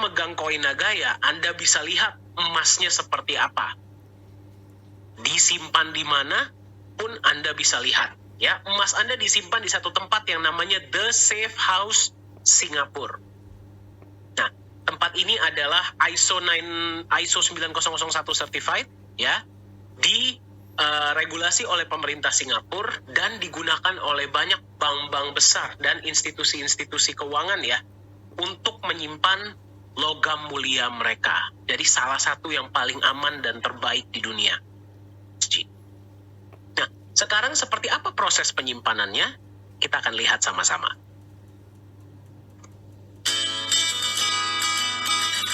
megang koin Nagaya, Anda bisa lihat emasnya seperti apa. Disimpan di mana pun Anda bisa lihat. Ya, emas Anda disimpan di satu tempat yang namanya The Safe House Singapura. Nah, tempat ini adalah ISO 9001 certified, ya, regulasi oleh pemerintah Singapura dan digunakan oleh banyak bank-bank besar dan institusi-institusi keuangan, ya, untuk menyimpan logam mulia mereka. Jadi salah satu yang paling aman dan terbaik di dunia. Nah, sekarang seperti apa proses penyimpanannya? Kita akan lihat sama-sama.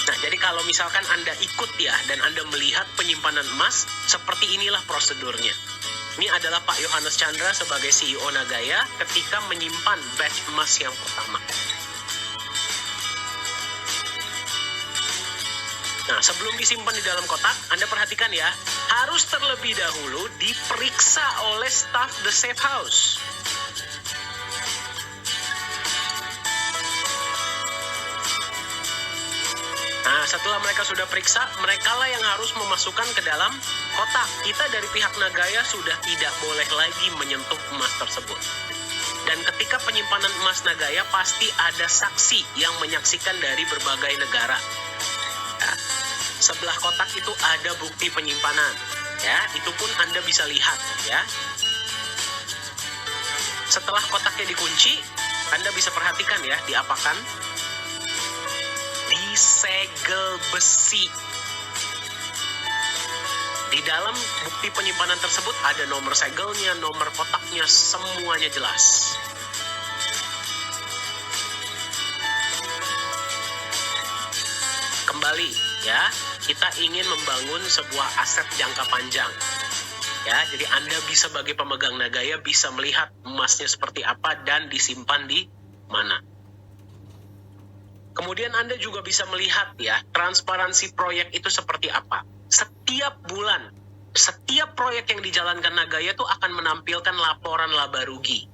Nah, jadi kalau misalkan Anda ikut, ya, dan Anda melihat penyimpanan emas, seperti inilah prosedurnya. Ini adalah Pak Yohanes Chandra sebagai CEO Nagaya ketika menyimpan batch emas yang pertama. Nah, sebelum disimpan di dalam kotak, Anda perhatikan, ya, harus terlebih dahulu diperiksa oleh staf The Safe House. Nah, setelah mereka sudah periksa, merekalah yang harus memasukkan ke dalam kotak. Kita dari pihak Nagaya sudah tidak boleh lagi menyentuh emas tersebut. Dan ketika penyimpanan emas Nagaya, pasti ada saksi yang menyaksikan dari berbagai negara. Ya, sebelah kotak itu ada bukti penyimpanan. Ya, itu pun Anda bisa lihat, ya. Setelah kotaknya dikunci, Anda bisa perhatikan, ya, diapakan? Disegel besi. Di dalam bukti penyimpanan tersebut ada nomor segelnya, nomor kotaknya, semuanya jelas. Kembali, ya, kita ingin membangun sebuah aset jangka panjang. Ya, jadi Anda bisa sebagai pemegang Nagaya bisa melihat emasnya seperti apa dan disimpan di mana. Kemudian Anda juga bisa melihat, ya, transparansi proyek itu seperti apa. Setiap bulan, setiap proyek yang dijalankan Nagaya itu akan menampilkan laporan laba rugi.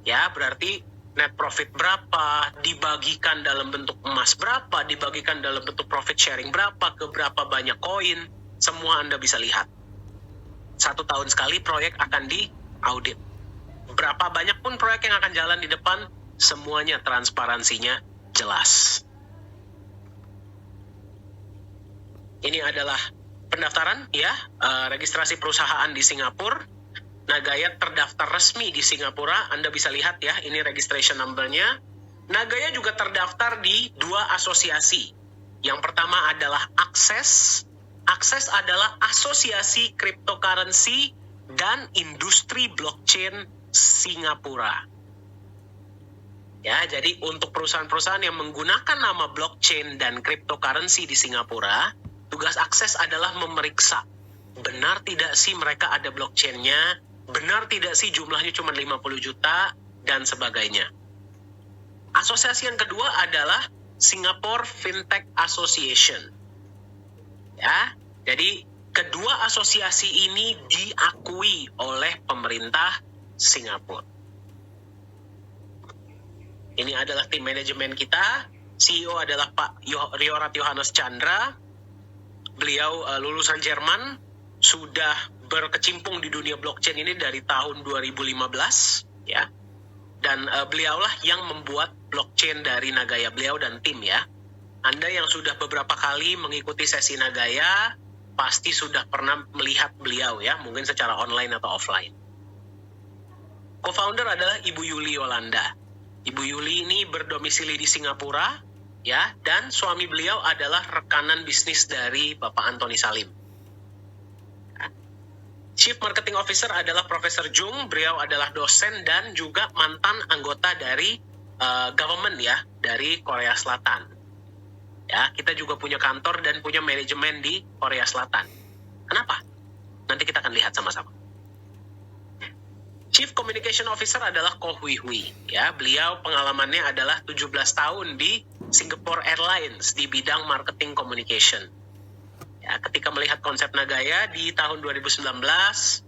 Ya, berarti net profit berapa, dibagikan dalam bentuk emas berapa, dibagikan dalam bentuk profit sharing berapa, ke berapa banyak koin, semua Anda bisa lihat. 1 tahun sekali proyek akan diaudit. Berapa banyak pun proyek yang akan jalan di depan, semuanya transparansinya jelas. Ini adalah pendaftaran, ya, registrasi perusahaan di Singapura. Nagaya terdaftar resmi di Singapura. Anda bisa lihat, ya, ini registration number-nya. Nagaya juga terdaftar di 2 asosiasi. Yang pertama adalah Access. Access adalah Asosiasi Cryptocurrency dan Industri Blockchain Singapura. Ya, jadi untuk perusahaan-perusahaan yang menggunakan nama blockchain dan cryptocurrency di Singapura, tugas Access adalah memeriksa benar tidak sih mereka ada blockchain-nya, benar tidak sih jumlahnya cuma 50 juta, dan sebagainya. Asosiasi yang kedua adalah Singapore Fintech Association. Ya, jadi kedua asosiasi ini diakui oleh pemerintah Singapura. Ini adalah tim manajemen kita. CEO adalah Pak Riorat Yohanes Chandra. Beliau lulusan Jerman, sudah berkecimpung di dunia blockchain ini dari tahun 2015, ya. Dan beliaulah yang membuat blockchain dari Nagaya, beliau dan tim, ya. Anda yang sudah beberapa kali mengikuti sesi Nagaya pasti sudah pernah melihat beliau, ya, mungkin secara online atau offline. Co-founder adalah Ibu Yuli Yolanda. Ibu Yuli ini berdomisili di Singapura, ya, dan suami beliau adalah rekanan bisnis dari Bapak Antoni Salim. Chief Marketing Officer adalah Profesor Jung. Beliau adalah dosen dan juga mantan anggota dari government, ya, dari Korea Selatan. Ya, kita juga punya kantor dan punya manajemen di Korea Selatan. Kenapa? Nanti kita akan lihat sama-sama. Chief Communication Officer adalah Koh Hui Hui. Ya, beliau pengalamannya adalah 17 tahun di Singapore Airlines di bidang marketing communication. Ya, ketika melihat konsep Nagaya di tahun 2019,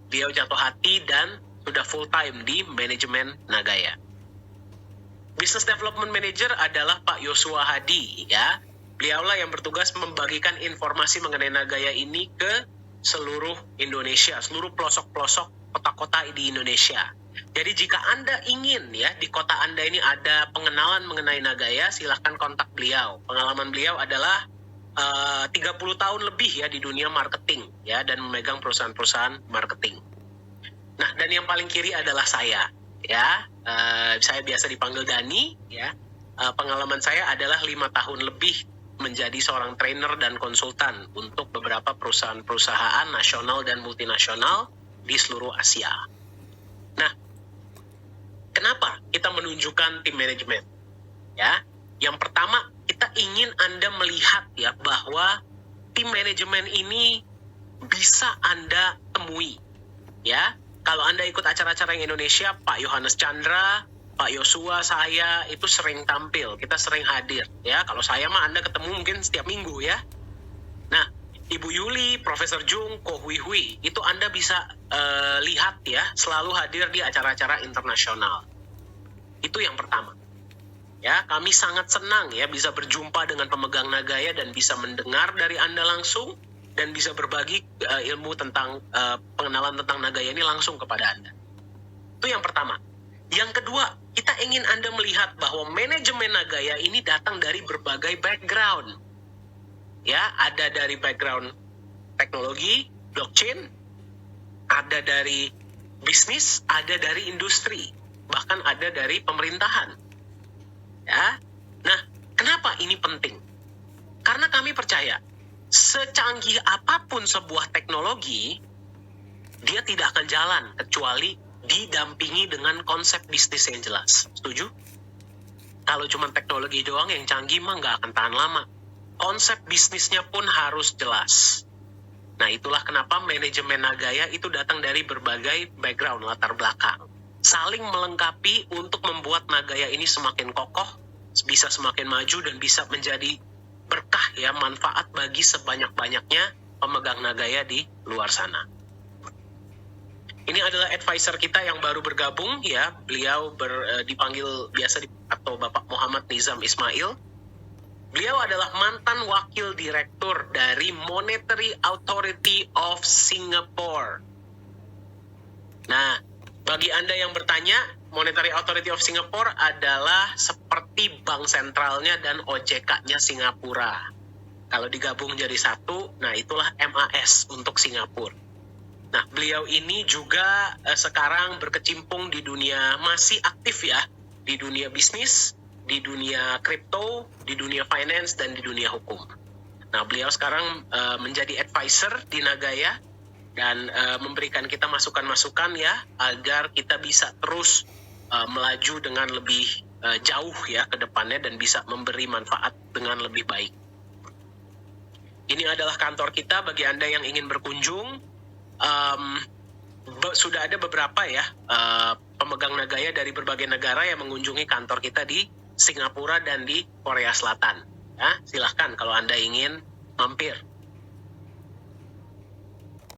beliau jatuh hati dan sudah full time di manajemen Nagaya. Business Development Manager adalah Pak Yosua Hadi. Ya, Beliaulah yang bertugas membagikan informasi mengenai Nagaya ini ke seluruh Indonesia, seluruh pelosok-pelosok kota-kota di Indonesia. Jadi jika Anda ingin ya di kota Anda ini ada pengenalan mengenai Nagaya, silahkan kontak beliau. Pengalaman beliau adalah 30 tahun lebih ya di dunia marketing ya, dan memegang perusahaan-perusahaan marketing. Nah, dan yang paling kiri adalah saya ya. Saya biasa dipanggil Dani ya. Pengalaman saya adalah 5 tahun lebih menjadi seorang trainer dan konsultan untuk beberapa perusahaan-perusahaan nasional dan multinasional di seluruh Asia. Nah, kenapa kita menunjukkan tim manajemen? Ya, yang pertama kita ingin Anda melihat ya bahwa tim manajemen ini bisa Anda temui. Ya, kalau Anda ikut acara-acara yang Indonesia, Pak Yohanes Chandra, Pak Yosua, saya itu sering tampil, kita sering hadir. Ya, kalau saya mah Anda ketemu mungkin setiap minggu ya. Nah, Ibu Yuli, Profesor Jung, Ko Hui Hui, itu Anda bisa lihat ya, selalu hadir di acara-acara internasional. Itu yang pertama. Ya, kami sangat senang ya bisa berjumpa dengan pemegang Nagaya dan bisa mendengar dari Anda langsung dan bisa berbagi ilmu tentang pengenalan tentang Nagaya ini langsung kepada Anda. Itu yang pertama. Yang kedua, kita ingin Anda melihat bahwa manajemen Nagaya ini datang dari berbagai background. Ya, ada dari background teknologi, blockchain, ada dari bisnis, ada dari industri, bahkan ada dari pemerintahan. Ya. Nah, kenapa ini penting? Karena kami percaya, secanggih apapun sebuah teknologi, dia tidak akan jalan kecuali didampingi dengan konsep bisnis yang jelas. Setuju? Kalau cuma teknologi doang yang canggih mah nggak akan tahan lama. Konsep bisnisnya pun harus jelas. Nah, itulah kenapa manajemen Nagaya itu datang dari berbagai background, latar belakang. Saling melengkapi untuk membuat Nagaya ini semakin kokoh, bisa semakin maju dan bisa menjadi berkah ya, manfaat bagi sebanyak-banyaknya pemegang Nagaya di luar sana. Ini adalah advisor kita yang baru bergabung ya. Beliau dipanggil biasa atau Bapak Muhammad Nizam Ismail. Beliau adalah mantan wakil direktur dari Monetary Authority of Singapore. Nah, bagi Anda yang bertanya, Monetary Authority of Singapore adalah seperti bank sentralnya dan OJK-nya Singapura. Kalau digabung jadi satu, nah itulah MAS untuk Singapura. Nah, beliau ini juga sekarang berkecimpung di dunia, masih aktif ya, di dunia bisnis, di dunia kripto, di dunia finance, dan di dunia hukum. Nah, beliau sekarang menjadi advisor di Nagaya dan memberikan kita masukan-masukan ya, agar kita bisa terus melaju dengan lebih jauh ya ke depannya dan bisa memberi manfaat dengan lebih baik. Ini adalah kantor kita bagi Anda yang ingin berkunjung. Sudah ada beberapa ya pemegang Nagaya dari berbagai negara yang mengunjungi kantor kita di Singapura dan di Korea Selatan. Ya, silahkan kalau Anda ingin mampir.